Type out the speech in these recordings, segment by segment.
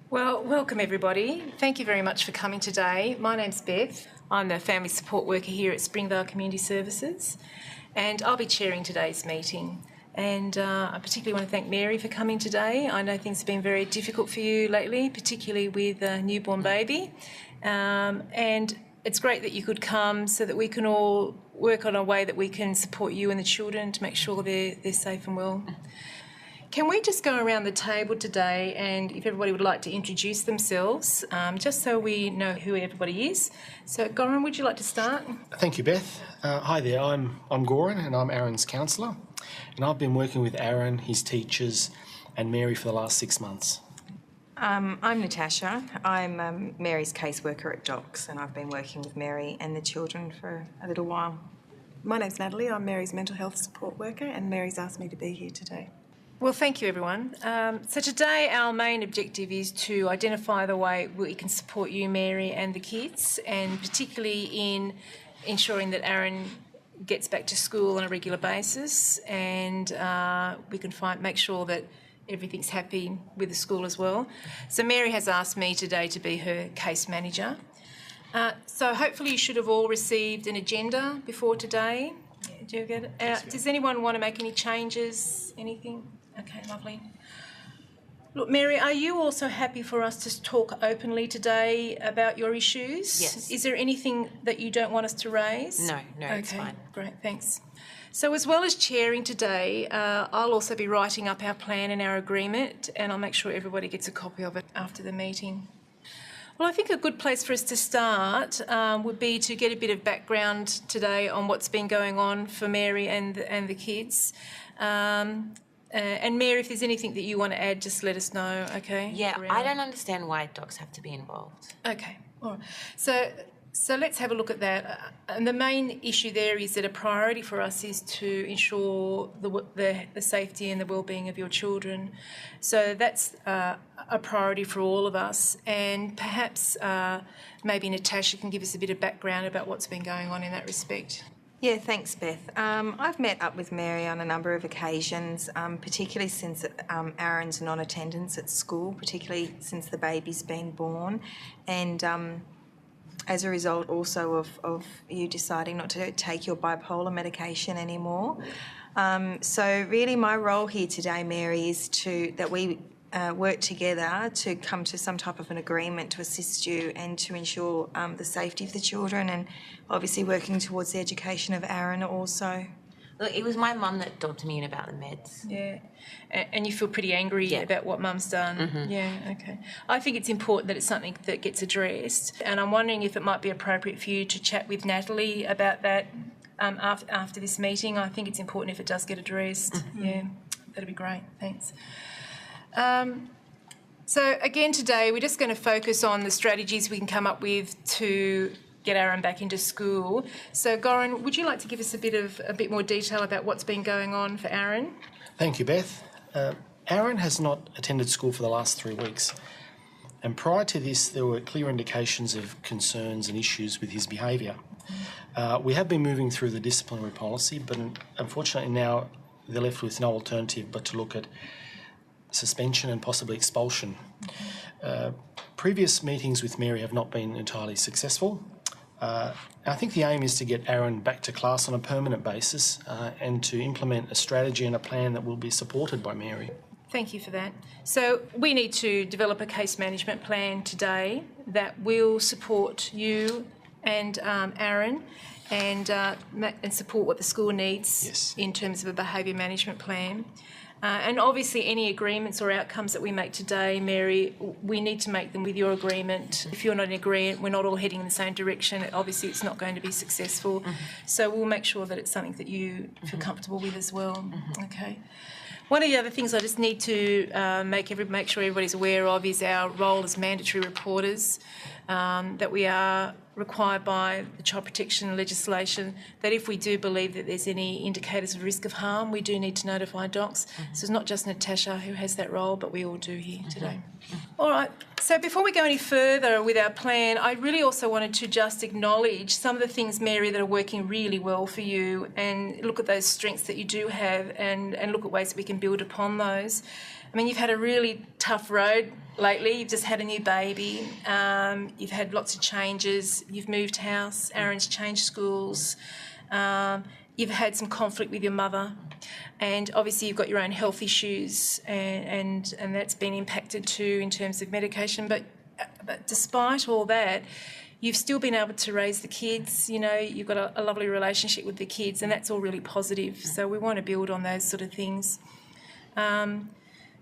Well, welcome everybody. Thank you very much for coming today. My name's Beth. I'm the Family Support Worker here at Springvale Community Services, and I'll be chairing today's meeting. And I particularly want to thank Mary for coming today. I know things have been very difficult for you lately, particularly with a newborn baby. And it's great that you could come so that we can all work on a way that we can support you and the children to make sure they're safe and well. Can we just go around the table today, and if everybody would like to introduce themselves, just so we know who everybody is. So, Goran, would you like to start? Thank you, Beth. Hi there, I'm Goran and I'm Aaron's counsellor, and I've been working with Aaron, his teachers and Mary for the last 6 months. I'm Natasha. I'm Mary's caseworker at DOCS, and I've been working with Mary and the children for a little while. My name's Natalie. I'm Mary's mental health support worker, and Mary's asked me to be here today. Well, thank you, everyone. So today our main objective is to identify the way we can support you, Mary, and the kids, and particularly in ensuring that Aaron gets back to school on a regular basis, and we can make sure that everything's happy with the school as well. So Mary has asked me today to be her case manager. So hopefully you should have all received an agenda before today. Do you get it? Does anyone want to make any changes, anything? Okay, lovely. Look, Mary, are you also happy for us to talk openly today about your issues? Yes. Is there anything that you don't want us to raise? No, it's fine. Okay, great, thanks. So as well as chairing today, I'll also be writing up our plan and our agreement, and I'll make sure everybody gets a copy of it after the meeting. Well, I think a good place for us to start would be to get a bit of background today on what's been going on for Mary and the kids. And Mary, if there's anything that you want to add, just let us know, okay? Yeah, I don't understand why docs have to be involved. Okay, all right. So let's have a look at that. And the main issue there is that a priority for us is to ensure the safety and the well-being of your children. So that's a priority for all of us. And perhaps maybe Natasha can give us a bit of background about what's been going on in that respect. Yeah, thanks, Beth. I've met up with Mary on a number of occasions, particularly since Aaron's non-attendance at school, particularly since the baby's been born, and as a result also of you deciding not to take your bipolar medication anymore. So really my role here today, Mary, is that we work together to come to some type of an agreement to assist you and to ensure the safety of the children, and obviously working towards the education of Aaron also. Look, it was my mum that talked to me about the meds. Yeah, and you feel pretty angry about what Mum's done. Mm-hmm. Yeah, okay. I think it's important that it's something that gets addressed, and I'm wondering if it might be appropriate for you to chat with Natalie about that after this meeting. I think it's important if it does get addressed. Mm-hmm. Yeah, that'd be great. Thanks. So again today we're just going to focus on the strategies we can come up with to get Aaron back into school. So Goran, would you like to give us a bit more detail about what's been going on for Aaron? Thank you, Beth. Aaron has not attended school for the last 3 weeks, and prior to this there were clear indications of concerns and issues with his behaviour. We have been moving through the disciplinary policy, but unfortunately now they're left with no alternative but to look at suspension and possibly expulsion. Previous meetings with Mary have not been entirely successful. I think the aim is to get Aaron back to class on a permanent basis and to implement a strategy and a plan that will be supported by Mary. Thank you for that. So we need to develop a case management plan today that will support you and Aaron and support what the school needs in terms of a behaviour management plan. And obviously any agreements or outcomes that we make today, Mary, we need to make them with your agreement. If you're not in agreement, we're not all heading in the same direction, obviously it's not going to be successful. Mm-hmm. So we'll make sure that it's something that you feel comfortable with as well. Mm-hmm. Okay. One of the other things I just need to make sure everybody's aware of is our role as mandatory reporters, that we are required by the child protection legislation that if we do believe that there's any indicators of risk of harm, we do need to notify docs. Mm-hmm. So it's not just Natasha who has that role, but we all do here today. Mm-hmm. All right, so before we go any further with our plan, I really also wanted to just acknowledge some of the things, Mary, that are working really well for you, and look at those strengths that you do have and look at ways that we can build upon those. I mean, you've had a really tough road lately. You've just had a new baby. You've had lots of changes. You've moved house. Aaron's changed schools. You've had some conflict with your mother. And obviously you've got your own health issues and that's been impacted too in terms of medication. But despite all that, you've still been able to raise the kids. You know, you've got a lovely relationship with the kids, and that's all really positive. So we want to build on those sort of things.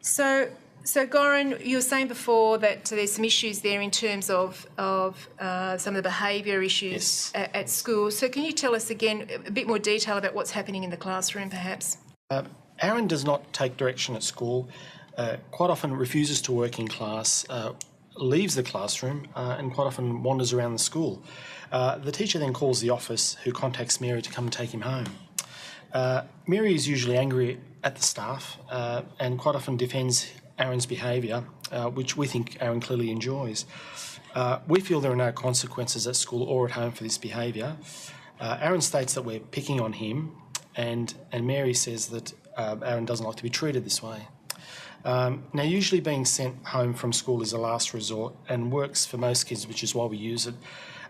So Goran, you were saying before that there's some issues there in terms of some of the behaviour issues at school. So can you tell us again a bit more detail about what's happening in the classroom, perhaps? Aaron does not take direction at school, quite often refuses to work in class, leaves the classroom and quite often wanders around the school. The teacher then calls the office, who contacts Mary to come and take him home. Mary is usually angry at the staff and quite often defends Aaron's behaviour, which we think Aaron clearly enjoys. We feel there are no consequences at school or at home for this behaviour. Aaron states that we're picking on him, and Mary says that Aaron doesn't like to be treated this way. Now, usually being sent home from school is a last resort and works for most kids, which is why we use it.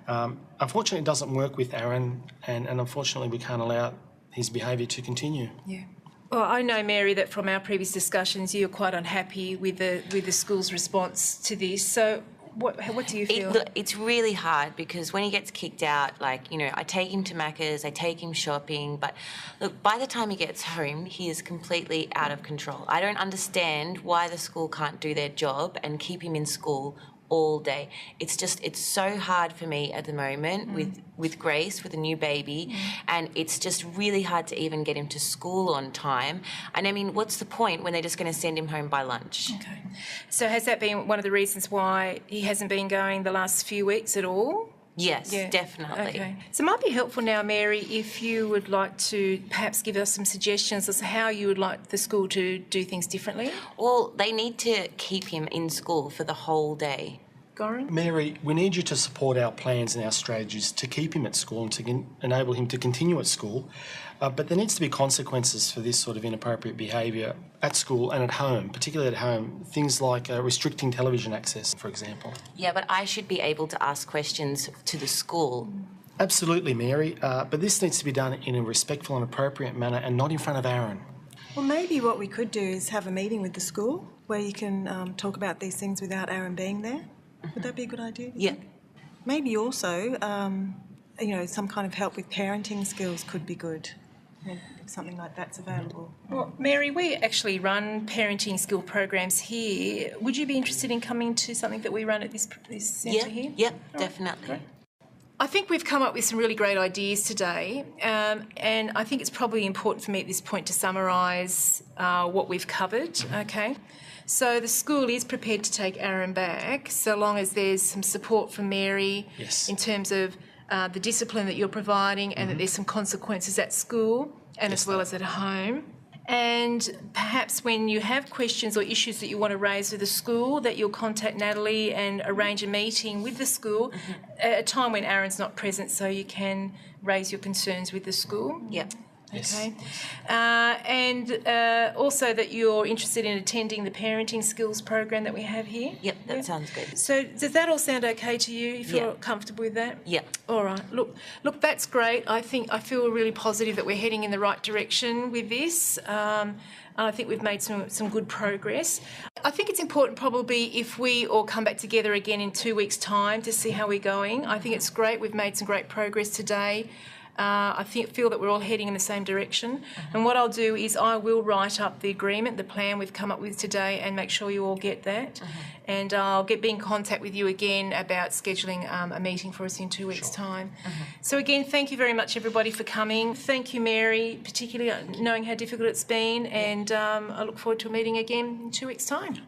Unfortunately, it doesn't work with Aaron, and unfortunately we can't allow his behaviour to continue. Yeah. Well, I know, Mary, that from our previous discussions you're quite unhappy with the school's response to this. So what do you feel? Look, it's really hard because when he gets kicked out, like, you know, I take him to Macca's, I take him shopping, but look, by the time he gets home, he is completely out of control. I don't understand why the school can't do their job and keep him in school all day. It's so hard for me at the moment with Grace, with a new baby, and it's just really hard to even get him to school on time. And I mean, what's the point when they're just going to send him home by lunch? Okay. So has that been one of the reasons why he hasn't been going the last few weeks at all? Yes, definitely. Okay. So it might be helpful now, Mary, if you would like to perhaps give us some suggestions as to how you would like the school to do things differently. Well, they need to keep him in school for the whole day. Goran? Mary, we need you to support our plans and our strategies to keep him at school and to enable him to continue at school. But there needs to be consequences for this sort of inappropriate behaviour at school and at home, particularly at home. Things like restricting television access, for example. Yeah, but I should be able to ask questions to the school. Absolutely, Mary. But this needs to be done in a respectful and appropriate manner and not in front of Aaron. Well, maybe what we could do is have a meeting with the school where you can talk about these things without Aaron being there. Would that be a good idea? Yeah. Maybe also, some kind of help with parenting skills could be good. If something like that's available. Well, Mary, we actually run parenting skill programs here. Would you be interested in coming to something that we run at this centre here? Yep, definitely. Great. I think we've come up with some really great ideas today, and I think it's probably important for me at this point to summarise what we've covered, okay? So the school is prepared to take Aaron back so long as there's some support from Mary in terms of the discipline that you're providing and that there's some consequences at school and as well as at home. And perhaps when you have questions or issues that you want to raise with the school, that you'll contact Natalie and arrange a meeting with the school at a time when Aaron's not present so you can raise your concerns with the school. Yep. Okay. And also that you're interested in attending the parenting skills program that we have here. Yep, that sounds good. So does that all sound okay to you, if you're comfortable with that? Yep. All right. Look, that's great. I feel really positive that we're heading in the right direction with this. I think we've made some good progress. I think it's important probably if we all come back together again in 2 weeks' time to see how we're going. I think it's great. We've made some great progress today. I feel that we're all heading in the same direction. And what I'll do is I will write up the agreement, the plan we've come up with today, and make sure you all get that. And I'll be in contact with you again about scheduling a meeting for us in 2 weeks' time. So again, thank you very much, everybody, for coming. Thank you, Mary, particularly knowing how difficult it's been. And I look forward to a meeting again in 2 weeks' time.